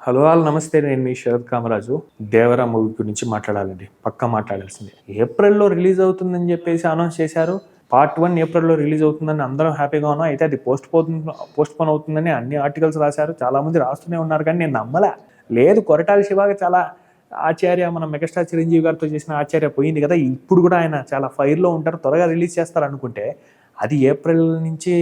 Hello all నమస్తే, నేను మీ Sarath Kamaraju. Devara movie గురించి మాట్లాడాలండి, పక్కా మాట్లాడాల్సిందే. ఏప్రిల్లో రిలీజ్ అవుతుందని చెప్పేసి అనౌన్స్ చేశారు. పార్ట్ 1 ఏప్రిల్లో రిలీజ్ అవుతుందని అందరం హ్యాపీగా ఉన్నాం. అయితే అది పోస్ట్ పోన్ అవుతుందని అన్ని ఆర్టికల్స్ రాశారు. చాలామంది రాస్తూనే ఉన్నారు, కానీ నేను నమ్మలే. లేదు, కొరటాల శివగా చాలా ఆచార్య, మన మెగాస్టార్ చిరంజీవి గారితో చేసిన ఆచార్య పోయింది కదా, ఇప్పుడు కూడా ఆయన చాలా ఫైర్లో ఉంటారు, త్వరగా రిలీజ్ చేస్తారు అనుకుంటే అది ఏప్రిల్ నుంచి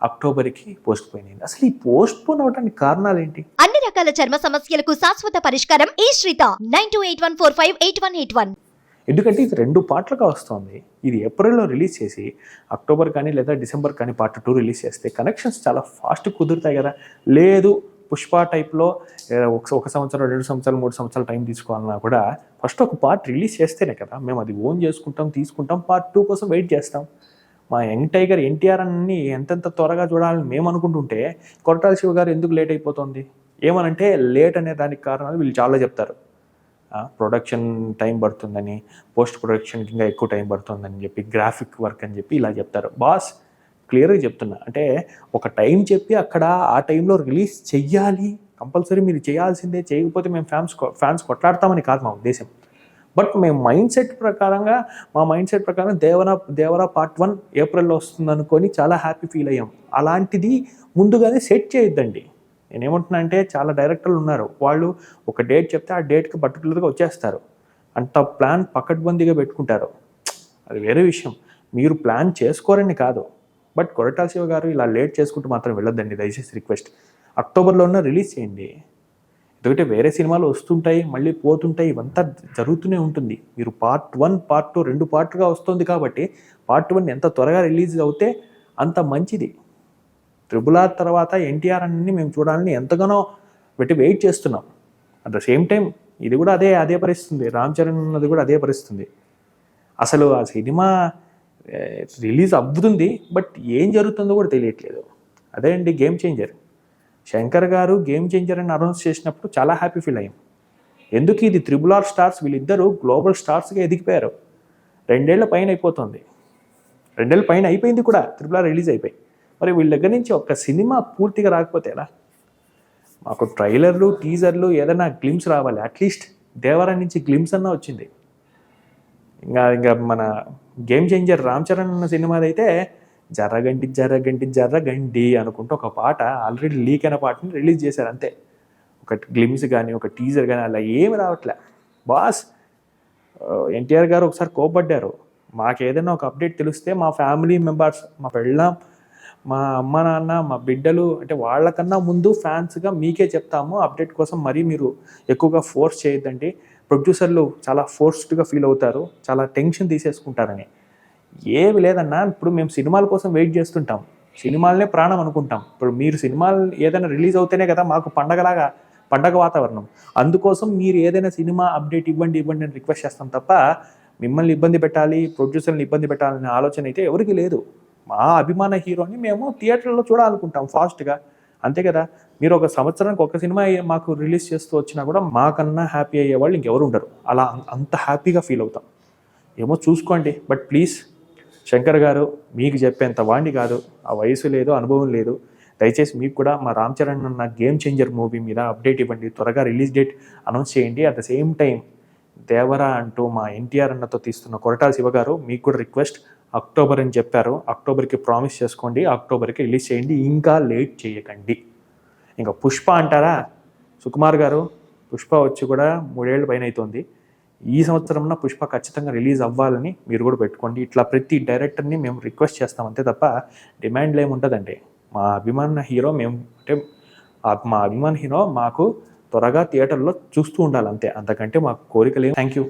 అక్టోబర్కి పోస్ట్ పోన్ అయింది. అసలు ఈ పోస్ట్ పోన్ అవడానికి కారణాలు ఏంటి? అన్ని రకాల చర్మ సమస్యలకు శాశ్వత పరిష్కారం ఈ శ్రీత 9281458181. ఎందుకంటే ఇది 2 పార్ట్లుగా వస్తుంది. ఇది ఏప్రిల్లో రిలీజ్ చేసి అక్టోబర్ కానీ లేదా డిసెంబర్ కానీ పార్ట్ 2 రిలీజ్ చేస్తే కనెక్షన్స్ చాలా ఫాస్ట్ కుదురుతాయి కదా. లేదు, పుష్ప టైప్లో ఒక సంవత్సరం, 2 సంవత్సరాలు, 3 సంవత్సరాలు టైం తీసుకోవాలన్నా కూడా ఫస్ట్ ఒక పార్ట్ రిలీజ్ చేస్తేనే కదా మేము అది ఓన్ చేసుకుంటాం, తీసుకుంటాం, పార్ట్ 2 కోసం వెయిట్ చేస్తాం. మా యంగ్ టైగర్ ఎన్టీఆర్ అన్ని ఎంతెంత త్వరగా చూడాలని మేము అనుకుంటుంటే కొరటాల శివ గారు ఎందుకు లేట్ అయిపోతుంది? ఏమనంటే లేట్ అనే దానికి కారణాలు వీళ్ళు చాలా చెప్తారు. ప్రొడక్షన్ టైం పడుతుందని, పోస్ట్ ప్రొడక్షన్కి ఇంకా ఎక్కువ టైం పడుతుందని చెప్పి, గ్రాఫిక్ వర్క్ అని చెప్పి ఇలా చెప్తారు. బాస్, క్లియర్గా చెప్తున్నా, అంటే ఒక టైం చెప్పి అక్కడ ఆ టైంలో రిలీజ్ చెయ్యాలి, కంపల్సరీ మీరు చేయాల్సిందే, చేయకపోతే మేము ఫ్యాన్స్ కొట్లాడతామని కాదు మా ఉద్దేశం. బట్ మేము మా మైండ్ సెట్ ప్రకారం దేవరా పార్ట్ 1 ఏప్రిల్లో వస్తుంది అనుకొని చాలా హ్యాపీ ఫీల్ అయ్యాం. అలాంటిది ముందుగానే సెట్ చేయొద్దండి. నేనేమంటున్నా అంటే, చాలా డైరెక్టర్లు ఉన్నారు, వాళ్ళు ఒక డేట్ చెప్తే ఆ డేట్కి పర్టికులర్గా వచ్చేస్తారు. అంత ప్లాన్ పకడ్బందీగా పెట్టుకుంటారు, అది వేరే విషయం. మీరు ప్లాన్ చేసుకోరని కాదు, బట్ కొరటాల శివ గారు ఇలా లేట్ చేసుకుంటూ మాత్రం వెళ్ళొద్దండి, దయచేసి రిక్వెస్ట్. అక్టోబర్లోనే రిలీజ్ చేయండి. ఎందుకంటే వేరే సినిమాలు వస్తుంటాయి, మళ్ళీ పోతుంటాయి, ఇవంతా జరుగుతూనే ఉంటుంది. మీరు పార్ట్ 1 పార్ట్ 2 2 పార్ట్గా వస్తుంది కాబట్టి పార్ట్ 1 ఎంత త్వరగా రిలీజ్ అవుతే అంత మంచిది. RRR తర్వాత ఎన్టీఆర్ అన్ని మేము చూడాలని ఎంతగానో వెయిట్ చేస్తున్నాం. అట్ ద సేమ్ టైం ఇది కూడా అదే పరిస్థితుంది. రామ్ చరణ్ అన్నది కూడా అదే పరిస్థితుంది. అసలు ఆ సినిమా రిలీజ్ అవ్వుతుంది, బట్ ఏం జరుగుతుందో కూడా తెలియట్లేదు. అదే అండి గేమ్ చేంజర్. శంకర్ గారు గేమ్ చేంజర్ అని అనౌన్స్ చేసినప్పుడు చాలా హ్యాపీ ఫీల్ అయ్యాం. ఎందుకు ఇది RRR స్టార్స్, వీళ్ళిద్దరూ గ్లోబల్ స్టార్స్గా ఎదిగిపోయారు. 2 ఏళ్ల పైన అయిపోతుంది, 2 ఏళ్ళ పైన అయిపోయింది కూడా RRR రిలీజ్ అయిపోయి. మరి వీళ్ళ దగ్గర నుంచి ఒక్క సినిమా పూర్తిగా రాకపోతే ఎలా? మాకు ట్రైలర్లు, టీజర్లు, ఏదైనా గ్లిమ్స్ రావాలి. అట్లీస్ట్ దేవరా నుంచి గ్లిమ్స్ అన్నా వచ్చింది. ఇంకా మన గేమ్ చేంజర్ రామ్ చరణ్ అన్న సినిమాదైతే జర్రగంటి అనుకుంటూ ఒక పాట, ఆల్రెడీ లీక్ అయిన పాటని రిలీజ్ చేశారు అంతే. ఒక గ్లిమ్స్ కానీ, ఒక టీజర్ కానీ అలా ఏమి రావట్లే. బాస్, ఎన్టీఆర్ గారు ఒకసారి కోపడ్డారు, మాకు ఏదైనా ఒక అప్డేట్ తెలిస్తే మా ఫ్యామిలీ మెంబర్స్, మా పెళ్ళాం, మా అమ్మ నాన్న, మా బిడ్డలు, అంటే వాళ్ళకన్నా ముందు ఫ్యాన్స్గా మీకే చెప్తాము అప్డేట్ కోసం. మరీ మీరు ఎక్కువగా ఫోర్స్ చేయొద్దండి, ప్రొడ్యూసర్లు చాలా ఫోర్స్డ్గా ఫీల్ అవుతారు, చాలా టెన్షన్ తీసేసుకుంటారని. ఏమి లేదన్నా, ఇప్పుడు మేము సినిమాల కోసం వెయిట్ చేస్తుంటాం, సినిమాలనే ప్రాణం అనుకుంటాం. ఇప్పుడు మీరు సినిమాలు ఏదైనా రిలీజ్ అవుతేనే కదా మాకు పండగ వాతావరణం. అందుకోసం మీరు ఏదైనా సినిమా అప్డేట్ ఇవ్వండి అని రిక్వెస్ట్ చేస్తాం తప్ప మిమ్మల్ని ఇబ్బంది పెట్టాలి, ప్రొడ్యూసర్ని ఇబ్బంది పెట్టాలనే ఆలోచన అయితే ఎవరికి లేదు. మా అభిమాన హీరోని మేము థియేటర్లో చూడాలనుకుంటాం ఫాస్ట్గా, అంతే కదా. మీరు ఒక సంవత్సరానికి ఒక సినిమా మాకు రిలీజ్ చేస్తూ వచ్చినా కూడా మాకన్నా హ్యాపీ అయ్యే వాళ్ళు ఇంకెవరు ఉండరు. అలా అంత హ్యాపీగా ఫీల్ అవుతాం. ఏమో చూసుకోండి, బట్ ప్లీజ్ శంకర్ గారు, మీకు చెప్పేంత వాణ్ణి కాదు, ఆ వయసు లేదు, అనుభవం లేదు. దయచేసి మీకు కూడా మా రామ్ చరణ్ అన్న గేమ్ చేంజర్ మూవీ మీద అప్డేట్ ఇవ్వండి, త్వరగా రిలీజ్ డేట్ అనౌన్స్ చేయండి. At the same time Devara అంటూ మా ఎన్టీఆర్ అన్నతో తీస్తున్న కొరటాల శివ గారు, మీకు కూడా రిక్వెస్ట్, అక్టోబర్ అని చెప్పారు, అక్టోబర్కి ప్రామిస్ చేసుకోండి, అక్టోబర్కి రిలీజ్ చేయండి, ఇంకా లేట్ చేయకండి. ఇంకా పుష్ప అంటారా, సుకుమార్ గారు, పుష్ప వచ్చి కూడా 3 ఏళ్ల పైన అవుతుంది. ఈ సంవత్సరంలో పుష్ప ఖచ్చితంగా రిలీజ్ అవ్వాలని మీరు కూడా పెట్టుకోండి. ఇట్లా ప్రతి డైరెక్టర్ని మేము రిక్వెస్ట్ చేస్తాం అంతే తప్ప డిమాండ్లు ఏముంటుందండి. మా అభిమాన హీరో మాకు త్వరగా థియేటర్లో చూస్తూ ఉండాలి అంతే, అంతకంటే మాకు కోరిక లేదు. Thank you.